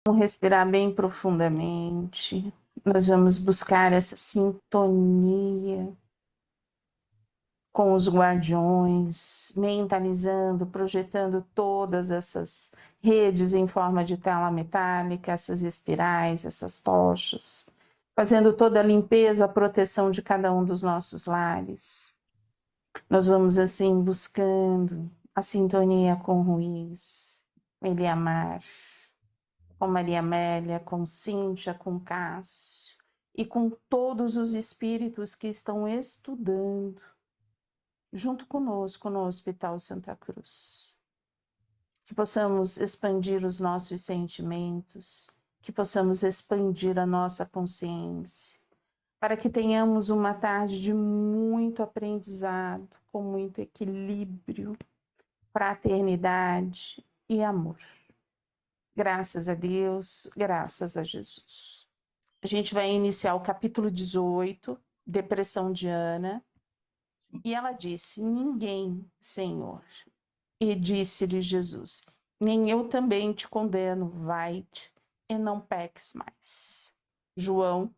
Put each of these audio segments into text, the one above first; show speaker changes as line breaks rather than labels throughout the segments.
Vamos respirar bem profundamente. Nós vamos buscar essa sintonia com os guardiões, mentalizando, projetando todas essas redes em forma de tela metálica, essas espirais, essas tochas, fazendo toda a limpeza, a proteção de cada um dos nossos lares. Nós vamos assim buscando a sintonia com Ruiz, Eliamar, com Maria Amélia, com Cíntia, com Cássio e com todos os espíritos que estão estudando junto conosco no Hospital Santa Cruz. Que possamos expandir os nossos sentimentos, que possamos expandir a nossa consciência, para que tenhamos uma tarde de muito aprendizado, com muito equilíbrio, fraternidade e amor. Graças a Deus, graças a Jesus. A gente vai iniciar o capítulo 18, Depressão de Ana. E ela disse: ninguém, Senhor. E disse-lhe Jesus: nem eu também te condeno, vai-te e não peques mais. João,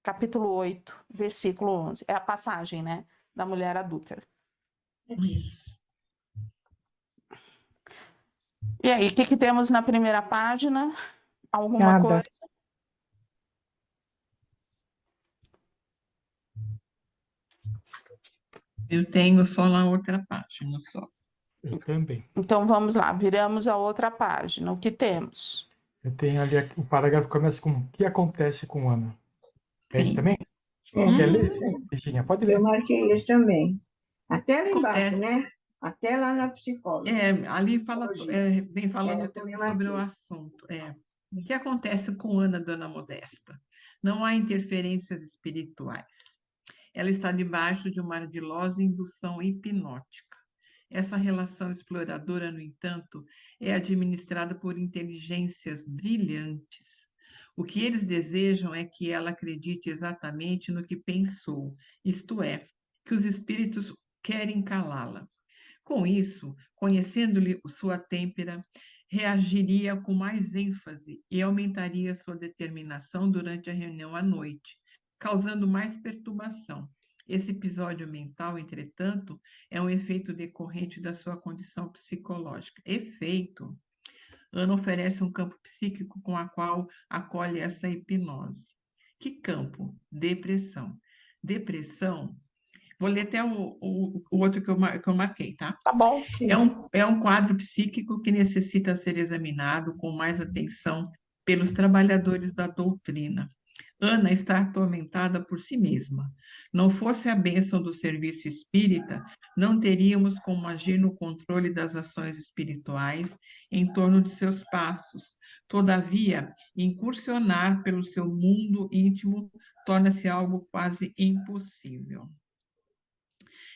capítulo 8, versículo 11. É a passagem, né, da mulher adúltera.
Isso.
E aí, o que temos na primeira página? Alguma
Nada.
coisa?
Eu tenho só na outra página, só.
Eu também.
Então vamos lá, viramos a outra página. O que temos?
Eu tenho ali o parágrafo começa com o que acontece com Ana. É isso
Sim.
também?
Uhum.
Quer ler, Virginia? Pode ler.
Eu marquei esse também. Até lá embaixo,
Acontece.
né? Até lá na psicóloga.
Ali fala, vem falando
eu
tudo
também
sobre o
marquei.
assunto. O que acontece com Ana, Dona Modesta? Não há interferências espirituais. Ela está debaixo de uma ardilosa indução hipnótica. Essa relação exploradora, no entanto, é administrada por inteligências brilhantes. O que eles desejam é que ela acredite exatamente no que pensou, isto é, que os espíritos querem calá-la. Com isso, conhecendo-lhe sua têmpera, reagiria com mais ênfase e aumentaria sua determinação durante a reunião à noite, causando mais perturbação. Esse episódio mental, entretanto, é um efeito decorrente da sua condição psicológica. Efeito. Ana oferece um campo psíquico com a qual acolhe essa hipnose. Que campo? Depressão. Depressão. Vou ler até o outro que eu marquei, tá?
Tá bom.
Sim.
É um quadro psíquico que necessita ser examinado com mais atenção pelos trabalhadores da doutrina. Ana está atormentada por si mesma. Não fosse a bênção do serviço espírita, não teríamos como agir no controle das ações espirituais em torno de seus passos. Todavia, incursionar pelo seu mundo íntimo torna-se algo quase impossível.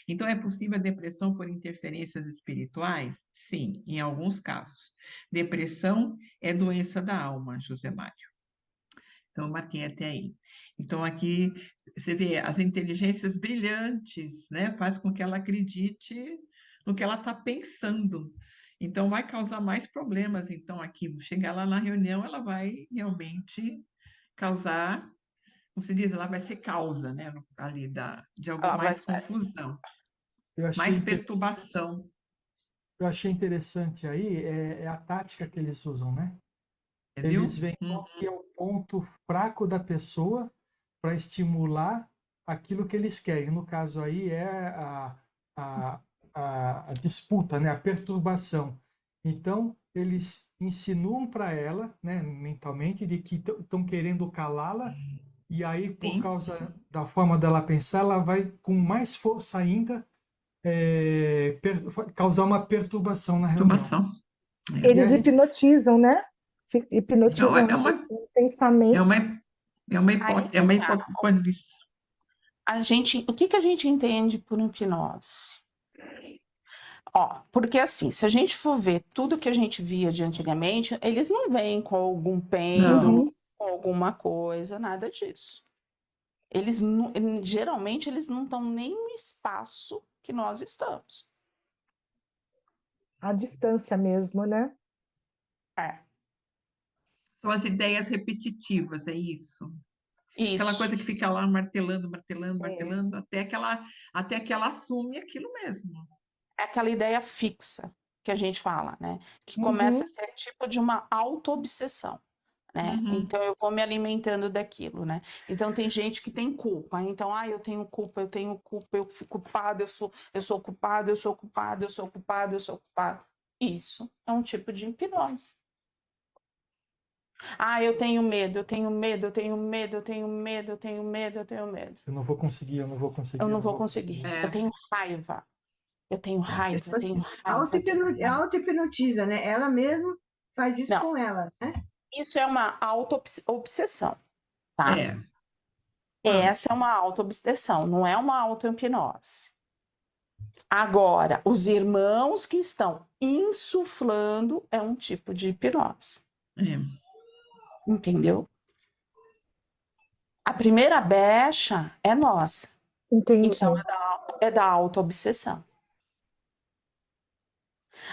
Então, é possível a depressão por interferências espirituais? Sim, em alguns casos. Depressão é doença da alma, José Mário. Então, eu marquei até aí. Então, aqui você vê as inteligências brilhantes, né? Faz com que ela acredite no que ela está pensando. Então, vai causar mais problemas. Então, aqui, chegar lá na reunião, ela vai realmente causar, como se diz, ela vai ser causa, né? Ali de algo
Ela vai
mais
sair.
confusão,
Eu achei,
mais perturbação.
eu achei interessante aí a tática que eles usam, né? Eles
Viu?
veem qual que é o ponto fraco da pessoa para estimular aquilo que eles querem. No caso aí é a, a disputa, né? A perturbação. Então, eles insinuam para ela, né, mentalmente, de que estão querendo calá-la, e aí, por
Sim,
causa da forma dela pensar, ela vai com mais força ainda causar uma perturbação na reunião.
perturbação.
E a
Eles
gente
hipnotizam, né? Hipnotizam
É
a
uma,
pessoa, o
é
pensamento.
uma, é uma
Aí
hipótese, é
que
uma
tá.
hipótese.
O que a gente entende por hipnose? Ó, porque assim, se a gente for ver tudo que a gente via de antigamente, eles não vêm com algum pêndulo,
Uhum.
com alguma coisa, nada disso. Geralmente, eles não estão nem no espaço que nós estamos.
A distância mesmo, né?
É.
São as ideias repetitivas, é isso? Aquela
Isso.
coisa que fica lá martelando, martelando,
É.
martelando, até que ela assume aquilo mesmo.
É aquela ideia fixa que a gente fala, né? Que começa a ser tipo de uma auto-obsessão, né?
Uhum.
Então eu vou me alimentando daquilo, né? Então tem gente que tem culpa. Então, eu tenho culpa, eu fui culpado, eu sou culpado, eu sou culpado, eu sou culpado, eu sou culpado. Isso é um tipo de hipnose. Eu tenho medo, eu tenho medo, eu tenho medo, eu tenho medo, eu tenho medo, eu tenho medo.
Eu não vou conseguir, eu não vou conseguir.
Eu
eu
não
não
vou
vou
conseguir.
É.
Eu tenho raiva. Eu tenho raiva,
Tipo
eu tenho
assim,
raiva. eu tenho raiva.
auto-hipnotiza, né? Ela mesma faz isso
Não.
com ela, né?
Isso é uma auto-obsessão, tá?
É.
Essa é uma auto-obsessão, não é uma auto-hipnose. Agora, os irmãos que estão insuflando é um tipo de hipnose.
É.
Entendeu? A primeira brecha é nossa.
Entendi.
Então, é da auto-obsessão.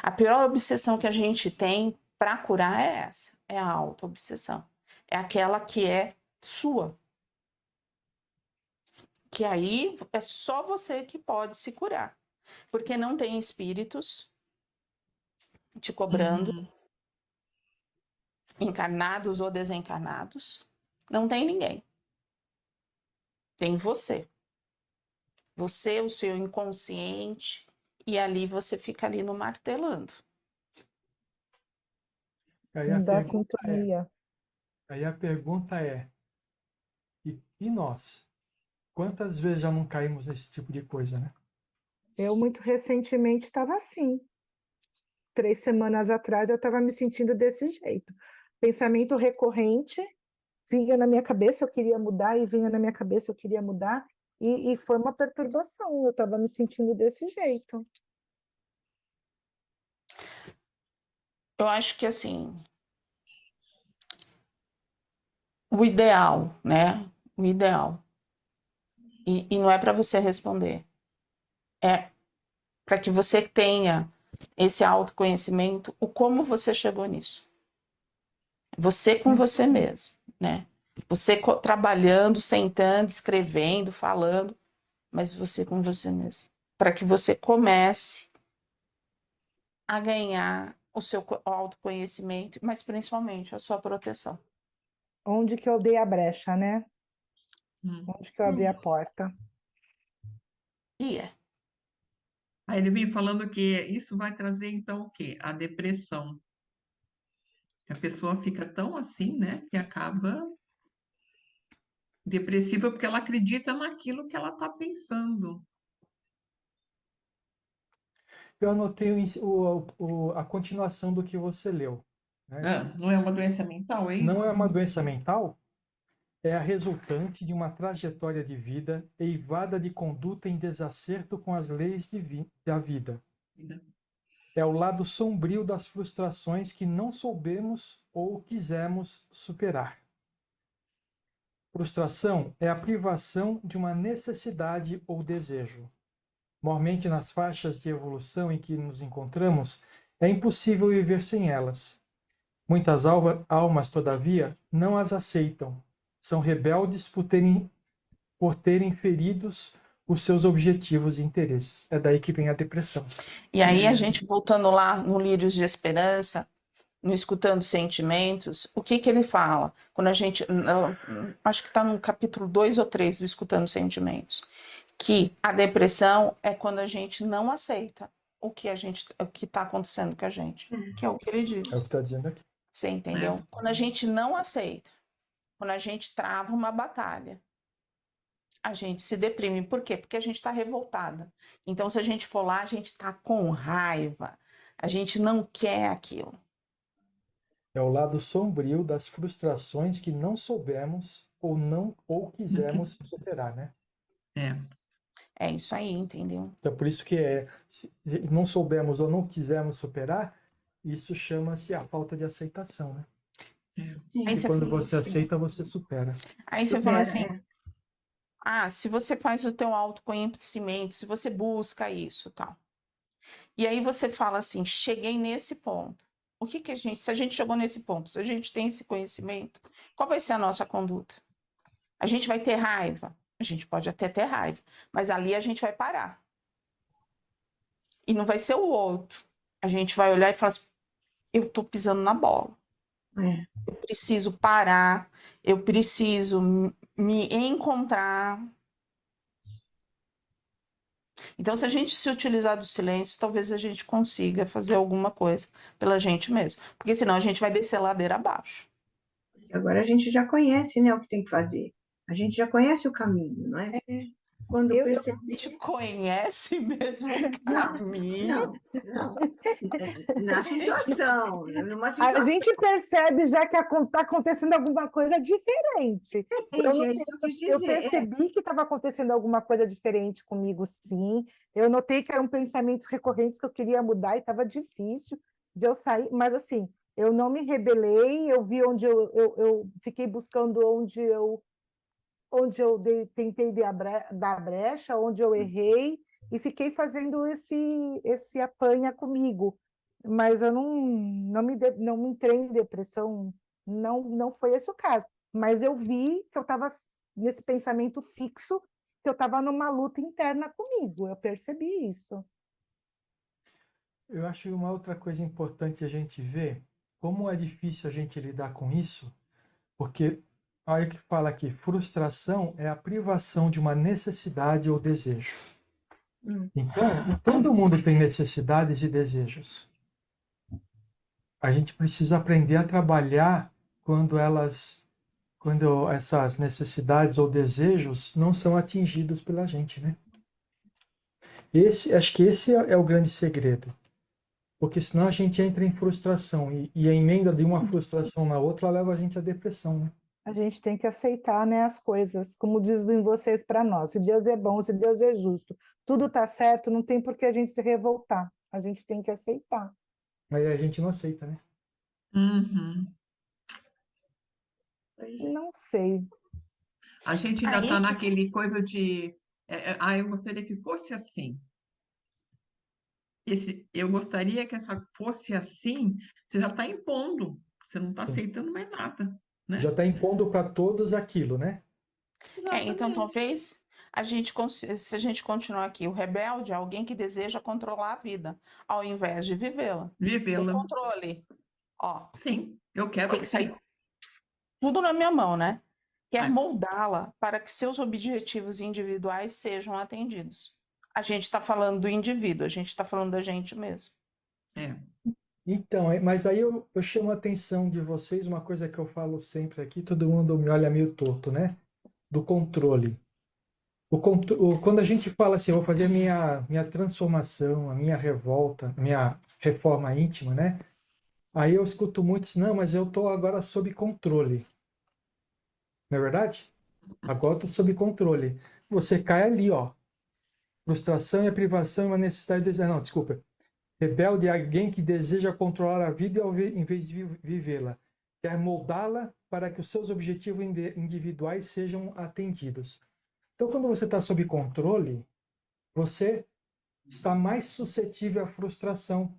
A pior obsessão que a gente tem para curar é essa, é a auto-obsessão. É aquela que é sua. Que aí é só você que pode se curar. Porque não tem espíritos te cobrando,
Uhum.
encarnados ou desencarnados. Não tem ninguém. Tem você. Você, o seu inconsciente, e ali você fica ali no martelando.
Aí a
Da
pergunta é,
sintonia.
aí a pergunta é, e nós? Quantas vezes já não caímos nesse tipo de coisa, né?
Eu, muito recentemente, estava assim. 3 semanas atrás, eu estava me sentindo desse jeito. Pensamento recorrente, vinha na minha cabeça, eu queria mudar, e vinha na minha cabeça, eu queria mudar, e foi uma perturbação. Eu estava me sentindo desse jeito.
Eu acho que assim, o ideal, né? O ideal. E não é para você responder. É para que você tenha esse autoconhecimento, o como você chegou nisso. Você com você mesmo, né? Você trabalhando, sentando, escrevendo, falando, mas você com você mesmo. Para que você comece a ganhar o seu autoconhecimento, mas principalmente a sua proteção.
Onde que eu dei a brecha, né?
Hum.
Onde que eu abri a porta.
E é.
Aí ele vem falando que isso vai trazer, então, o quê? A depressão. A pessoa fica tão assim, né, que acaba depressiva porque ela acredita naquilo que ela está pensando.
Eu anotei a continuação do que você leu, né?
Não é uma doença mental, é
Não é
isso?
uma doença mental? É a resultante de uma trajetória de vida eivada de conduta em desacerto com as leis da vida. É o lado sombrio das frustrações que não soubemos ou quisemos superar. Frustração é a privação de uma necessidade ou desejo. Mormente nas faixas de evolução em que nos encontramos, é impossível viver sem elas. Muitas almas, todavia, não as aceitam. São rebeldes por terem feridos os seus objetivos e interesses. É daí que vem a depressão.
E aí a gente voltando lá no Lírios de Esperança, no Escutando Sentimentos, o que ele fala? Quando a gente, acho que está no capítulo 2 ou 3 do Escutando Sentimentos, que a depressão é quando a gente não aceita o que está acontecendo com a gente, que é o que ele diz.
É o que está dizendo aqui.
Você entendeu? Quando a gente não aceita, quando a gente trava uma batalha, a gente se deprime. Por quê? Porque a gente está revoltada. Então, se a gente for lá, a gente está com raiva. A gente não quer aquilo.
É o lado sombrio das frustrações que não soubemos ou quisemos superar, né?
É.
É isso aí, entendeu?
Então, por isso que se não soubemos ou não quisemos superar, isso chama-se a falta de aceitação, né?
Aí
E
você,
quando você aceita, você supera.
aí você fala assim,
É.
se você faz o teu autoconhecimento, se você busca isso, tal. E aí você fala assim, cheguei nesse ponto. O que que a gente, se a gente chegou nesse ponto, se a gente tem esse conhecimento, qual vai ser a nossa conduta? A gente vai ter raiva? A gente pode até ter raiva, mas ali a gente vai parar. E não vai ser o outro. A gente vai olhar e falar assim, eu tô pisando na bola.
É.
Eu preciso parar, eu preciso me encontrar. Então, se a gente se utilizar do silêncio, talvez a gente consiga fazer alguma coisa pela gente mesmo. Porque senão a gente vai descer ladeira abaixo.
Agora a gente já conhece, né, o que tem que fazer. A gente já conhece o caminho, não é? Quando
Eu-
A
perceber.
gente conhece mesmo o
Não,
caminho.
não. Na situação, numa
A
situação.
gente percebe já que está acontecendo alguma coisa diferente. Eu,
Gente, é
notei-
isso que eu quis
eu
dizer. É.
percebi que estava acontecendo alguma coisa diferente comigo, sim. Eu notei que eram pensamentos recorrentes que eu queria mudar e estava difícil de eu sair. Mas, assim, eu não me rebelei, eu vi onde eu fiquei buscando onde eu tentei dar brecha, onde eu errei, e fiquei fazendo esse apanha comigo. Mas eu não me entrei em depressão, não foi esse o caso. Mas eu vi que eu estava nesse pensamento fixo, que eu estava numa luta interna comigo, eu percebi isso.
Eu acho que uma outra coisa importante a gente ver como é difícil a gente lidar com isso, porque olha que fala aqui, frustração é a privação de uma necessidade ou desejo. Então, todo mundo tem necessidades e desejos. A gente precisa aprender a trabalhar quando essas necessidades ou desejos não são atingidos pela gente, né? Acho que esse é o grande segredo. Porque senão a gente entra em frustração e a emenda de uma frustração na outra leva a gente à depressão, né?
A gente tem que aceitar, né, as coisas, como dizem vocês para nós. Se Deus é bom, se Deus é justo, tudo está certo, não tem por que a gente se revoltar. A gente tem que aceitar.
Mas a gente não aceita, né?
Uhum.
Pois é.
Não sei.
A gente ainda está
Aí,
naquele coisa de, eu gostaria que fosse assim. Eu gostaria que essa fosse assim, você já está impondo, você não está
Sim.
aceitando mais nada, né?
Já está impondo para todos aquilo, né?
então
Exatamente.
talvez se a gente continuar aqui, o rebelde é alguém que deseja controlar a vida, ao invés de vivê-la. Tem
Vivê-la.
controle. Ó,
Sim, eu quero
tem que
assim.
sair tudo na minha mão, né? Quer
É.
moldá-la para que seus objetivos individuais sejam atendidos. A gente está falando do indivíduo, a gente está falando da gente mesmo.
É.
Então, mas aí eu chamo a atenção de vocês, uma coisa que eu falo sempre aqui, todo mundo me olha meio torto, né? Do controle. Quando a gente fala assim, eu vou fazer a minha transformação, a minha revolta, a minha reforma íntima, né? Aí eu escuto muitos, não, mas eu estou agora sob controle. Não é verdade? Agora eu estou sob controle. Você cai ali, ó. Frustração e a privação é uma necessidade de desejar. Não, desculpa. Rebelde é alguém que deseja controlar a vida em vez de vivê-la. Quer moldá-la para que os seus objetivos individuais sejam atendidos. Então, quando você está sob controle, você está mais suscetível à frustração.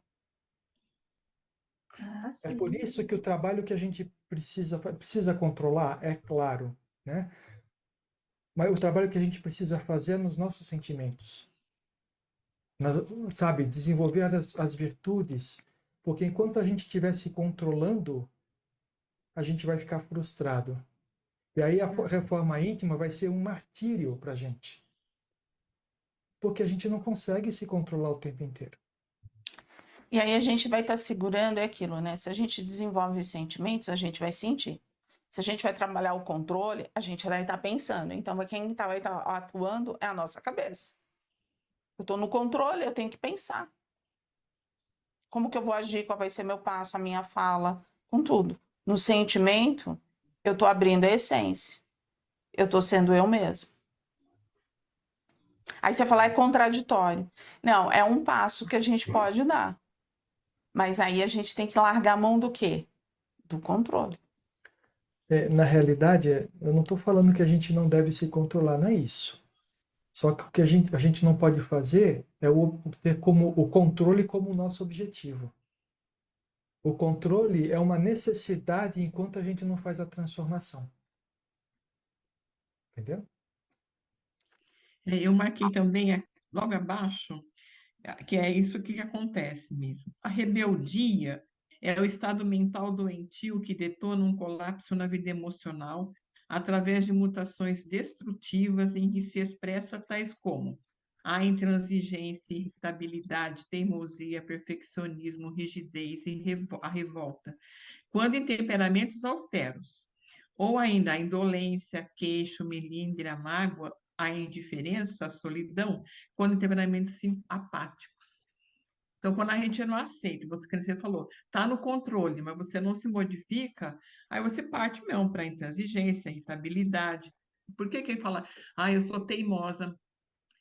Ah,
É
sim.
por isso que o trabalho que a gente precisa controlar, é claro, né? Mas o trabalho que a gente precisa fazer é nos nossos sentimentos. Sabe, desenvolver as virtudes, porque enquanto a gente estiver se controlando, a gente vai ficar frustrado. E aí a reforma íntima vai ser um martírio para a gente. Porque a gente não consegue se controlar o tempo inteiro.
E aí a gente vai estar segurando aquilo, né? Se a gente desenvolve os sentimentos, a gente vai sentir. Se a gente vai trabalhar o controle, a gente vai estar pensando. Então, quem vai estar atuando é a nossa cabeça. Eu estou no controle, eu tenho que pensar. Como que eu vou agir? Qual vai ser meu passo, a minha fala, com tudo. No sentimento, eu estou abrindo a essência. Eu estou sendo eu mesmo. Aí você fala, é contraditório. Não, é um passo que a gente pode dar. Mas aí a gente tem que largar a mão do quê? Do controle.
Na realidade, eu não estou falando que a gente não deve se controlar, não é isso. Só que o que a gente não pode fazer é ter como o controle como nosso objetivo. O controle é uma necessidade enquanto a gente não faz a transformação. Entendeu?
Eu marquei também logo abaixo, que é isso que acontece mesmo. A rebeldia é o estado mental doentio que detona um colapso na vida emocional através de mutações destrutivas em que se expressa tais como a intransigência, irritabilidade, teimosia, perfeccionismo, rigidez e a revolta, quando em temperamentos austeros, ou ainda a indolência, queixo, melindre, a mágoa, a indiferença, a solidão, quando em temperamentos apáticos. Então, quando a gente não aceita, você falou, está no controle, mas você não se modifica, aí você parte mesmo para a intransigência, irritabilidade. Por que quem fala, eu sou teimosa?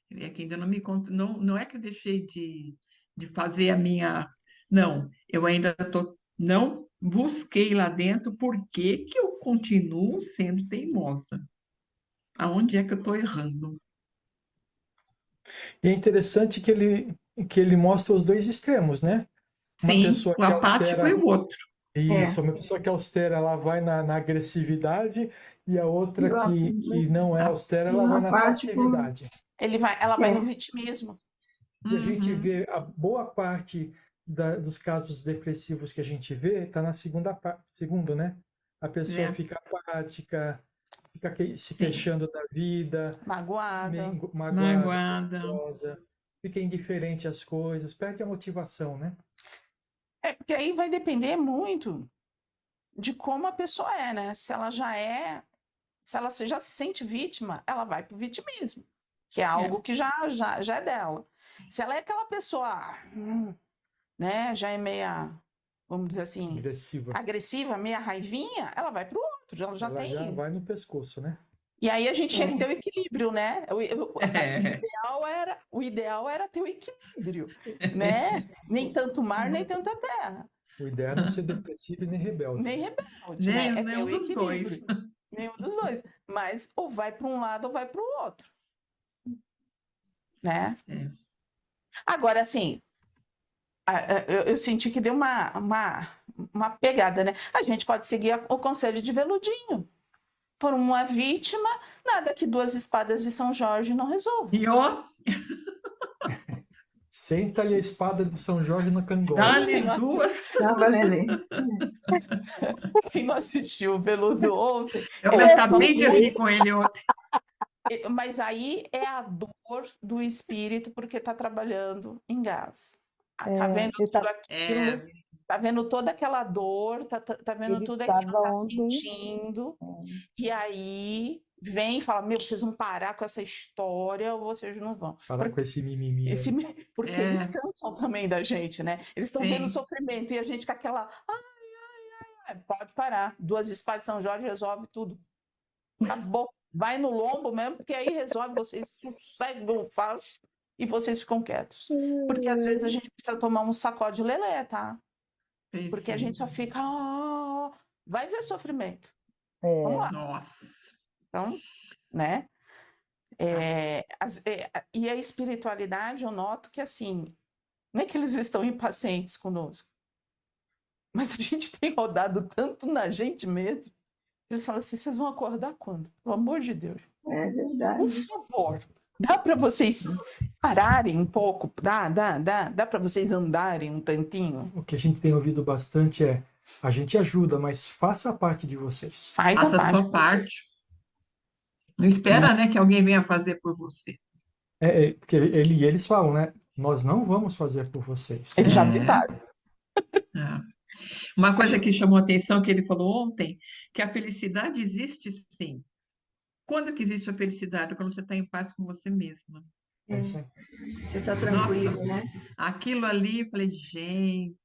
É que ainda não é que eu deixei de fazer a minha. Não, eu ainda não busquei lá dentro por que que eu continuo sendo teimosa. Aonde é que eu estou errando?
E é interessante que ele mostra os dois extremos, né? Uma
Sim,
pessoa
o
que é
apático e
austera,
o outro.
isso, uma pessoa que é austera, ela vai na agressividade, e a
E
outra
o
que não é austera, ela vai na
apático,
passividade.
Ela vai no
é,
vitimismo.
E a gente
Uhum.
vê a boa parte dos casos depressivos que a gente vê está na segundo, né? A pessoa
É,
fica apática, fica se
sim,
queixando da vida,
Magoada.
meio magoada,
magoada.
nervosa, fica indiferente às coisas, perde a motivação, né?
É, porque aí vai depender muito de como a pessoa é, né? Se ela já se sente vítima, ela vai pro vitimismo, que é algo que já é dela. Se ela é aquela pessoa, né, já é meia, vamos dizer assim,
Agressiva.
agressiva, meia raivinha, ela vai pro outro, ela já
Ela já
tem.
vai no pescoço, né?
E aí a gente tinha que ter o equilíbrio, né?
É,
O ideal era ter o equilíbrio, né? Nem tanto mar, nem tanta terra.
O ideal é não ser depressivo e nem rebelde.
Nem
Né?
rebelde, né? É ter
nenhum
o
dos dois.
equilíbrio. Nenhum dos dois. Mas ou vai para um lado ou vai para o outro, né?
É.
Agora, assim, eu senti que deu uma pegada, né? A gente pode seguir o conselho de Veludinho. Por uma vítima, nada que duas espadas de São Jorge não resolvam.
E ó,
Senta-lhe a espada de São Jorge na cangola.
dá-lhe duas.
Chava Lelê.
Quem não assistiu o Veludo ontem,
Eu
ele
me
só
acabei de
falou.
rir com ele ontem.
Mas aí é a dor do espírito porque está trabalhando em gás. Tá vendo
ele
tudo
tá-
aquilo, tá vendo toda aquela dor, tá vendo
Ele
tudo aquilo,
estava
tá
ontem.
sentindo, e aí vem e fala, meu, vocês vão parar com essa história ou vocês não vão.
Parar com esse mimimi.
Esse-
Aí.
porque
É.
eles cansam também da gente, né? Eles estão vendo o
Sim.
sofrimento e a gente com aquela, pode parar. Duas espadas de São Jorge resolve tudo. Acabou. Vai no lombo mesmo, porque aí resolve, vocês sossegam o facho e vocês ficam quietos. Porque às vezes a gente precisa tomar um sacode lelé, tá? Porque a gente só fica, vai ver sofrimento. Vamos lá.
Nossa.
Então, né? E a espiritualidade, eu noto que assim, não é que eles estão impacientes conosco, mas a gente tem rodado tanto na gente mesmo. Eles falam assim, vocês vão acordar quando? Pelo amor de Deus.
É verdade.
Por favor. Dá para vocês pararem um pouco? Dá para vocês andarem um tantinho?
O que a gente tem ouvido bastante é a gente ajuda, mas faça a parte de vocês.
Faz
Faça
a
a
parte
sua
de
parte.
vocês.
Não espera, né, que alguém venha fazer por você.
Porque eles falam, né? Nós não vamos fazer por vocês.
Eles já
É.
avisaram.
É. Uma coisa que chamou a atenção que ele falou ontem, que a felicidade existe sim. Quando que existe a felicidade? Quando você está em paz com você mesma.
É isso aí.
Você está tranquilo,
Nossa.
né?
Aquilo ali, eu falei, gente,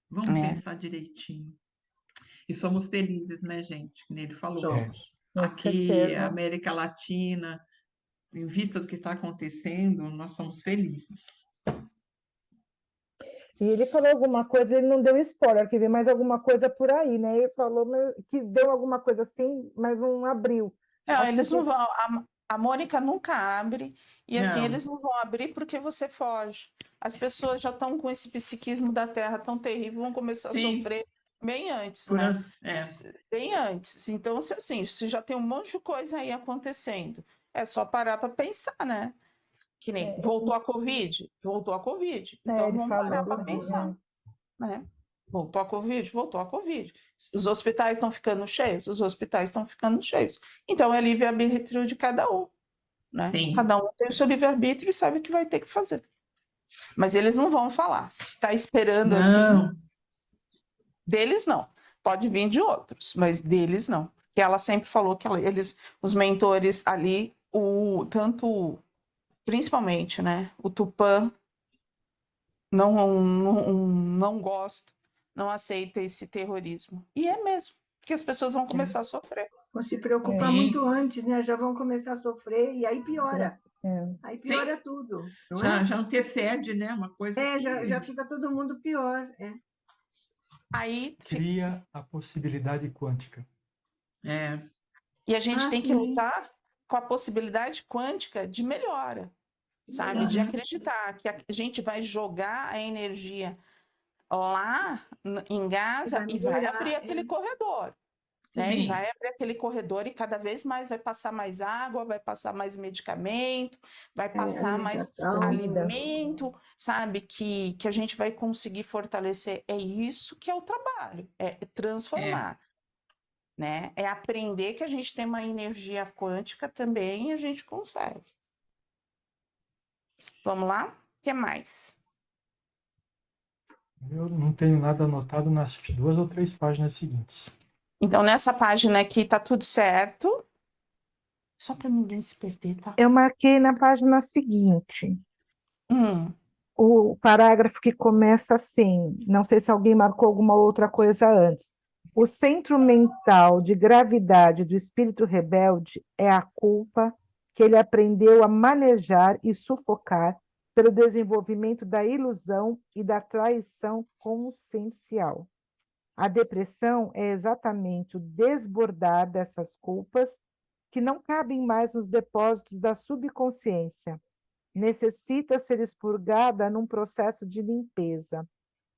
vamos
É.
pensar direitinho. E somos felizes, né, gente? Como ele falou.
Somos.
Com
Aqui,
certeza.
América Latina, em vista do que está acontecendo, nós somos felizes.
E ele falou alguma coisa, ele não deu spoiler, que vem mais alguma coisa por aí, né? Ele falou que deu alguma coisa assim, mas não abriu.
Não,
Acho
eles
que
não vão. A Mônica nunca abre, e assim,
Não.
eles não vão abrir porque você foge. As pessoas já estão com esse psiquismo da Terra tão terrível, vão começar a
Sim.
sofrer bem antes,
Por
né?
an- é.
Bem antes. Então, se assim, se já tem um monte de coisa aí acontecendo, é só parar para pensar, né? Que nem voltou a Covid? Voltou a Covid. Então,
ele
vamos
falou
parar para
também,
pensar, né? Voltou a Covid? Voltou a Covid. Os hospitais estão ficando cheios? Os hospitais estão ficando cheios. Então, é livre-arbítrio de cada um, né?
Sim.
Cada um tem o seu livre-arbítrio e sabe o que vai ter que fazer. Mas eles não vão falar. Se está esperando assim,
Não.
deles não. Pode vir de outros, mas deles não. Porque ela sempre falou que os mentores ali, principalmente, né? O Tupã não gosta, não aceita esse terrorismo. E é mesmo, porque as pessoas vão começar a sofrer.
Vão se preocupar
Sim.
muito antes, né? Já vão começar a sofrer e aí piora.
É.
Aí piora tudo, não
Já,
é?
já antecede, né? Uma coisa
É,
que...
já fica todo mundo pior. É.
Aí
Cria a possibilidade quântica.
É.
E a gente
Ah,
tem que
sim.
lutar com a possibilidade quântica de melhora, sabe? De
Uhum.
acreditar que a gente vai jogar a energia lá em Gaza
Vai
e vai
melhorar,
abrir aquele corredor, né?
Sim.
E vai abrir aquele corredor e cada vez mais vai passar mais água, vai passar mais medicamento, vai passar mais
alimentação.
alimento, sabe? Que a gente vai conseguir fortalecer. É isso que é o trabalho, é transformar. Né? É aprender que a gente tem uma energia quântica também e a gente consegue. Vamos lá? O que mais?
Eu não tenho nada anotado nas 2 ou 3 páginas seguintes.
Então, nessa página aqui tá tudo certo. Só para ninguém se perder, tá?
Eu marquei na página seguinte
Hum,
o parágrafo que começa assim, não sei se alguém marcou alguma outra coisa antes. O centro mental de gravidade do espírito rebelde é a culpa que ele aprendeu a manejar e sufocar pelo desenvolvimento da ilusão e da traição consciencial. A depressão é exatamente o desbordar dessas culpas que não cabem mais nos depósitos da subconsciência. Necessita ser expurgada num processo de limpeza.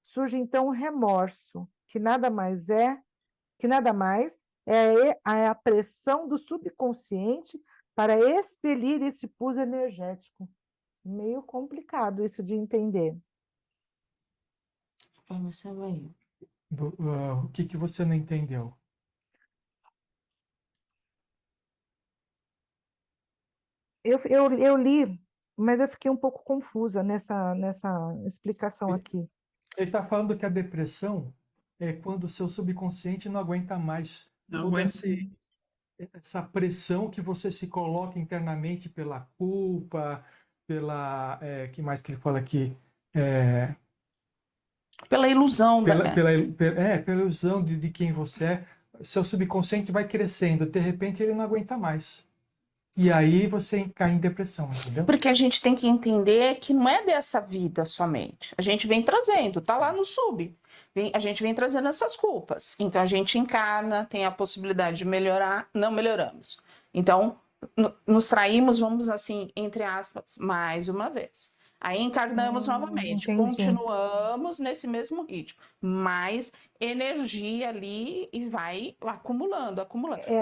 Surge então o remorso, que nada mais é a pressão do subconsciente para expelir esse pus energético. Meio complicado isso de entender.
você vai.
O que você não entendeu?
Eu li, mas eu fiquei um pouco confusa nessa explicação aqui.
Ele está falando que a depressão é quando o seu subconsciente não aguenta mais
Não
toda
aguento.
essa pressão que você se coloca internamente pela culpa, que mais que ele fala aqui?
Pela ilusão da
Pela ilusão de quem você é. Seu subconsciente vai crescendo, de repente ele não aguenta mais. E aí você cai em depressão, entendeu?
Porque a gente tem que entender que não é dessa vida somente. A gente vem trazendo, tá lá no sub. A gente vem trazendo essas culpas. Então a gente encarna, tem a possibilidade de melhorar, não melhoramos. Então nos traímos, vamos assim, entre aspas, mais uma vez. Aí encarnamos novamente,
entendi.
continuamos nesse mesmo ritmo, mais energia ali e vai acumulando.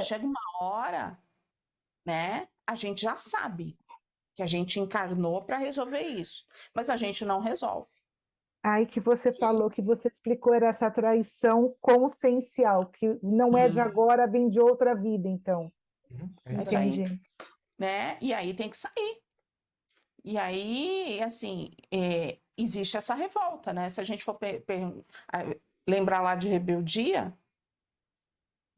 Chega uma hora, né? A gente já sabe que a gente encarnou para resolver isso, mas a gente não resolve.
Aí que você falou, que você explicou, era essa traição consciencial, que não é de agora, vem de outra vida, então.
É isso aí.
Entendi.
Né? E aí tem que sair. E aí, assim, existe essa revolta, né? Se a gente for lembrar lá de rebeldia,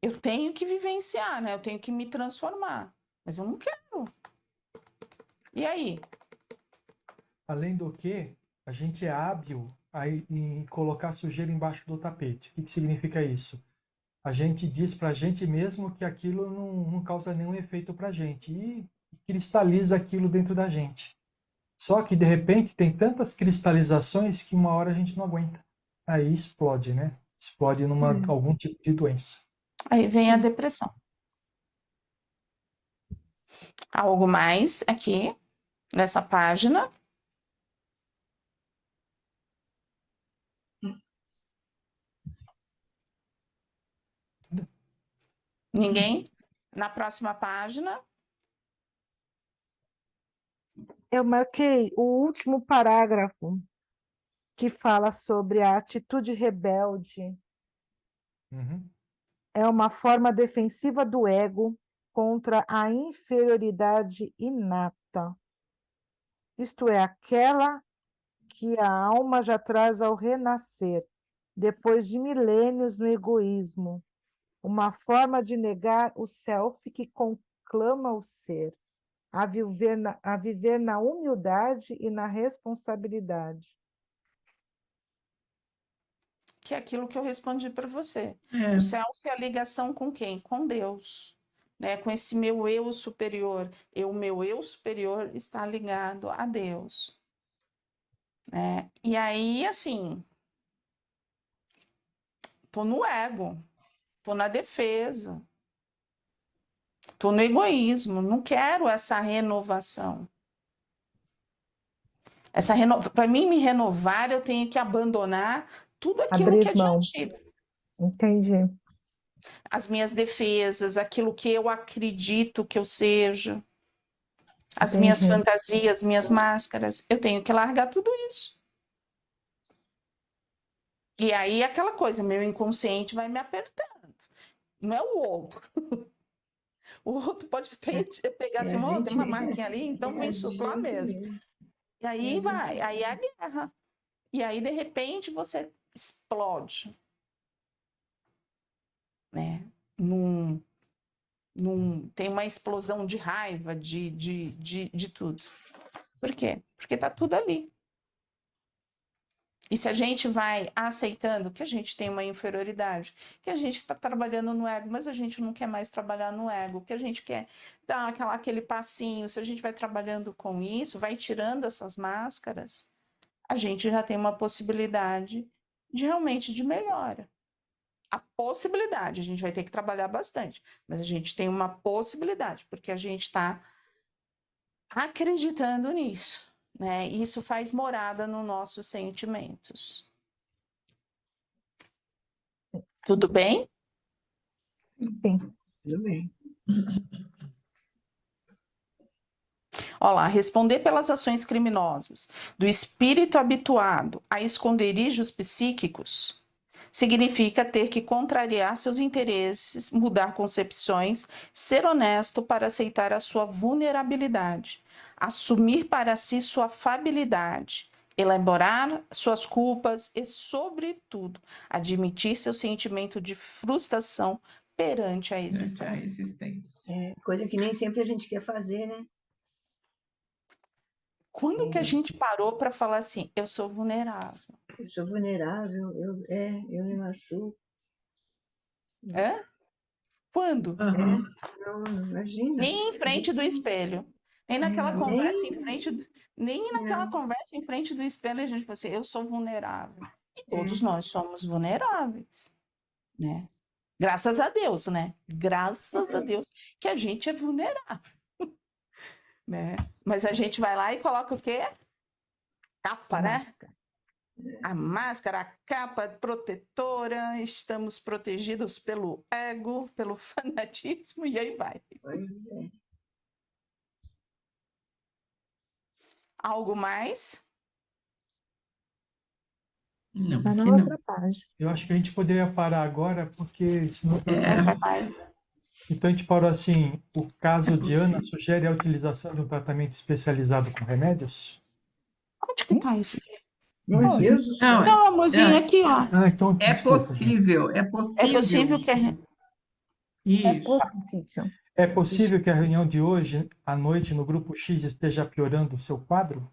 eu tenho que vivenciar, né? Eu tenho que me transformar. Mas eu não quero. E aí?
Além do que, a gente é hábil em colocar sujeira embaixo do tapete. O que significa isso? A gente diz para a gente mesmo que aquilo não causa nenhum efeito para a gente e cristaliza aquilo dentro da gente. Só que, de repente, tem tantas cristalizações que uma hora a gente não aguenta. Aí explode, né? Explode algum tipo de doença.
Aí vem a depressão. Algo mais aqui nessa página? Ninguém? Na próxima página?
Eu marquei o último parágrafo que fala sobre a atitude rebelde.
Uhum.
É uma forma defensiva do ego contra a inferioridade inata. Isto é, aquela que a alma já traz ao renascer, depois de milênios no egoísmo. Uma forma de negar o self que conclama o ser, a viver na humildade e na responsabilidade.
Que é aquilo que eu respondi para você.
É,
O self é a ligação com quem? Com Deus, né? Com esse meu eu superior. O meu eu superior está ligado a Deus, né? E aí, assim, tô no ego, tô na defesa, tô no egoísmo, não quero essa renovação. Para mim me renovar, eu tenho que abandonar tudo aquilo que é
Abrir
de
mão.
antigo.
Entendi.
As minhas defesas, aquilo que eu acredito que eu seja, as minhas
Entendi.
fantasias, minhas máscaras, eu tenho que largar tudo isso. E aí aquela coisa, meu inconsciente vai me apertando. Não é o outro. O outro pode pegar
É
assim,
a
tem
gente
uma
mesmo.
marquinha ali, então
É
vou
a
insuflar
gente
mesmo.
mesmo.
E
É a
aí
gente
vai, aí é a
mesmo.
guerra. E aí, de repente, você explode, né? Tem uma explosão de raiva, de tudo. Por quê? Porque tá tudo ali. E se a gente vai aceitando que a gente tem uma inferioridade, que a gente está trabalhando no ego, mas a gente não quer mais trabalhar no ego, que a gente quer dar aquele passinho, se a gente vai trabalhando com isso, vai tirando essas máscaras, a gente já tem uma possibilidade de realmente de melhora. A possibilidade, a gente vai ter que trabalhar bastante, mas a gente tem uma possibilidade, porque a gente está acreditando nisso, né? Isso faz morada nos nossos sentimentos. Tudo bem?
Sim.
Tudo bem.
Olá, responder pelas ações criminosas do espírito habituado a esconderijos psíquicos significa ter que contrariar seus interesses, mudar concepções, ser honesto para aceitar a sua vulnerabilidade, assumir para si sua fabilidade, elaborar suas culpas e, sobretudo, admitir seu sentimento de frustração perante a
durante a
existência.
existência.
É, coisa que nem sempre a gente quer fazer, né?
Quando que a gente parou para falar assim, eu sou vulnerável?
Eu sou vulnerável, eu me machuco.
É? Quando?
Aham.
Não, imagina.
Nem em frente do espelho. Nem naquela conversa em
Nem,
frente nem naquela
não,
conversa em frente do espelho a gente fala assim, eu sou vulnerável. E todos
é,
nós somos vulneráveis, né? Graças a Deus, né? Graças a Deus que a gente é vulnerável, né? Mas a gente vai lá e coloca o quê? Capa, né?
Máscara.
A máscara, a capa protetora, estamos protegidos pelo ego, pelo fanatismo, e aí vai.
pois é.
Algo mais?
Não,
Tá
aqui
na
não.
outra página.
Eu acho que a gente poderia parar agora, porque senão
Não vai mais.
então a gente parou assim, o caso
É
de Ana
possível.
sugere a utilização de um tratamento especializado com remédios?
Onde que tá isso aqui?
Meu
Isso aqui.
Deus do
Não,
céu.
Não, amorzinho, aqui, ó.
Ah, então
é
desculpa, gente.
possível, é
É possível
possível.
que a
É
Isso.
possível.
É possível que a reunião de hoje à noite no grupo X esteja piorando o seu quadro?